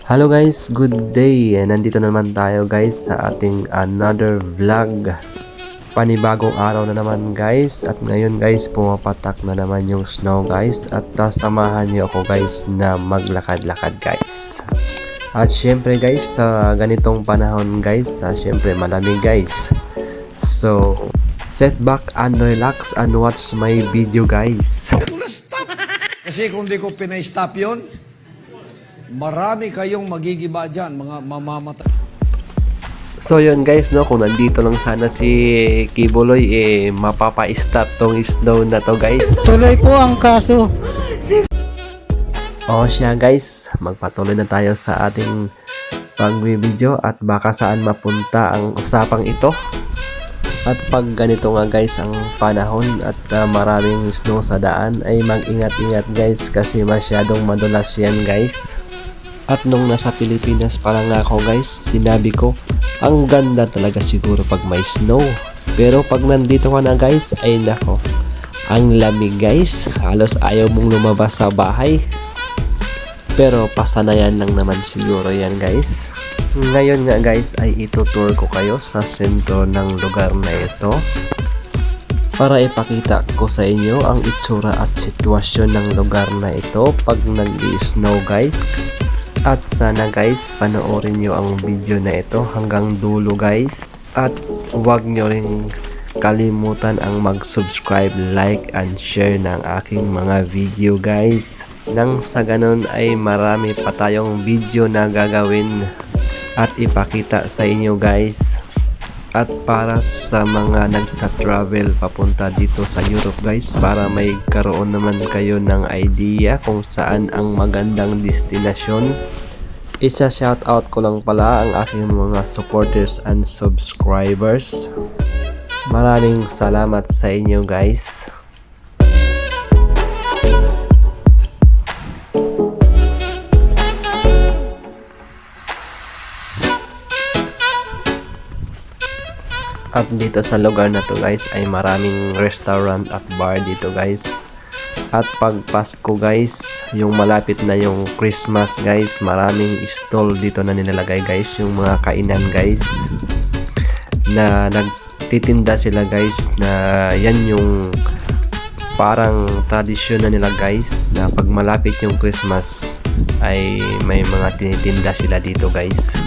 Hello guys, good day. Nandito naman tayo guys sa ating another vlog. Panibagong araw na naman guys. At ngayon guys, pumapatak na naman yung snow guys. At samahan niyo ako guys na maglakad-lakad guys. At syempre guys, sa ganitong panahon guys, syempre malamig guys. So, sit back and relax and watch my video guys. Kasi kung di ko pinay-stop yun, marami kayong magigiba dyan, mga mamamatay. So yun guys, no, kung nandito lang sana si Kibuloy, mapapa-stop tong snow na to guys. Tuloy po ang kaso. O siya guys, magpatuloy na tayo sa ating pag-video at baka saan mapunta ang usapang ito. At pag ganito nga guys ang panahon at maraming snow sa daan, ay mag-ingat-ingat guys kasi masyadong madulas yan guys. At nung nasa Pilipinas pa lang ako guys, sinabi ko, ang ganda talaga siguro pag may snow. Pero pag nandito ka na guys, ay nako, ang lamig guys, halos ayaw mong lumabas sa bahay. Pero pasanayan lang naman siguro yan guys. Ngayon nga guys ay itutour ko kayo sa sentro ng lugar na ito para ipakita ko sa inyo ang itsura at sitwasyon ng lugar na ito pag nag-i-snow guys. At sana guys panoorin nyo ang video na ito hanggang dulo guys. At huwag nyo ring kalimutan ang mag-subscribe, like and share ng aking mga video guys. Nang sa ganun ay marami pa tayong video na gagawin at ipakita sa inyo guys. At para sa mga nagta-travel papunta dito sa Europe guys, para may karoon naman kayo ng idea kung saan ang magandang destinasyon, isa-shoutout ko lang pala ang aking mga supporters and subscribers. Maraming salamat sa inyo guys. At dito sa lugar na to guys ay maraming restaurant at bar dito guys. At pag Pasko guys, yung malapit na yung Christmas guys, maraming stall dito na nilalagay guys, yung mga kainan guys. Na nagtitinda sila guys na yan yung parang tradisyon na nila guys, na pag malapit yung Christmas ay may mga tinitinda sila dito guys.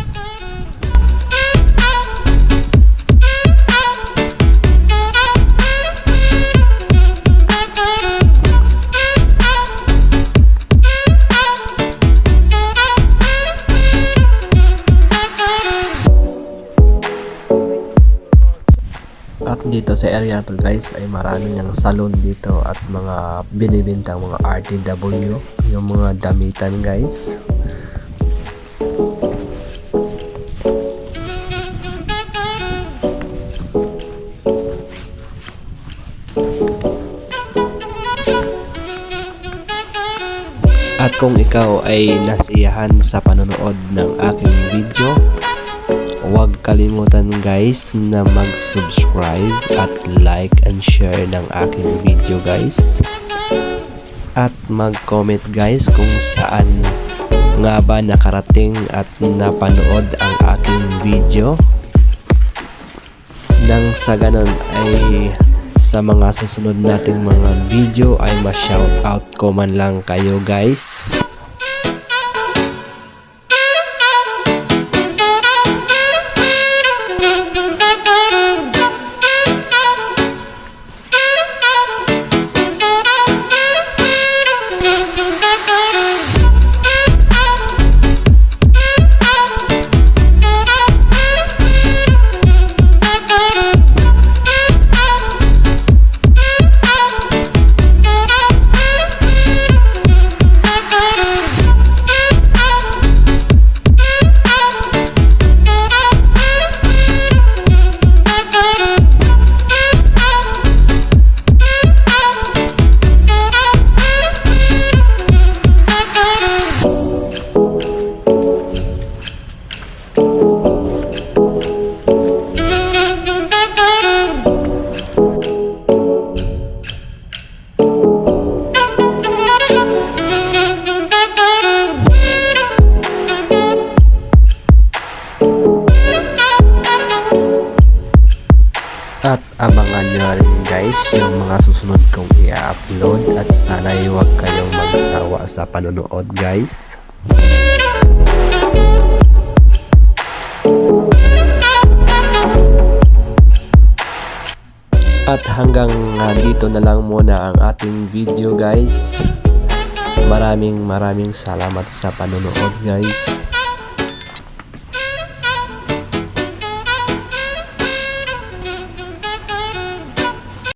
At dito sa area to guys ay maraming ang salon dito at mga binibintang mga RTW, yung mga damitan guys. At kung ikaw ay nasiyahan sa panonood ng aking video, huwag kalimutan guys na mag-subscribe at like and share ng aking video guys. At mag-comment guys kung saan nga ba nakarating at napanood ang aking video. Nang sa ganon ay sa mga susunod nating mga video ay ma-shoutout ko man lang kayo guys. abangan nyo na rin guys yung mga susunod kong i-upload at sana'y huwag kayong magsawa sa panonood guys. At hanggang dito na lang muna ang ating video guys. Maraming salamat sa panonood guys.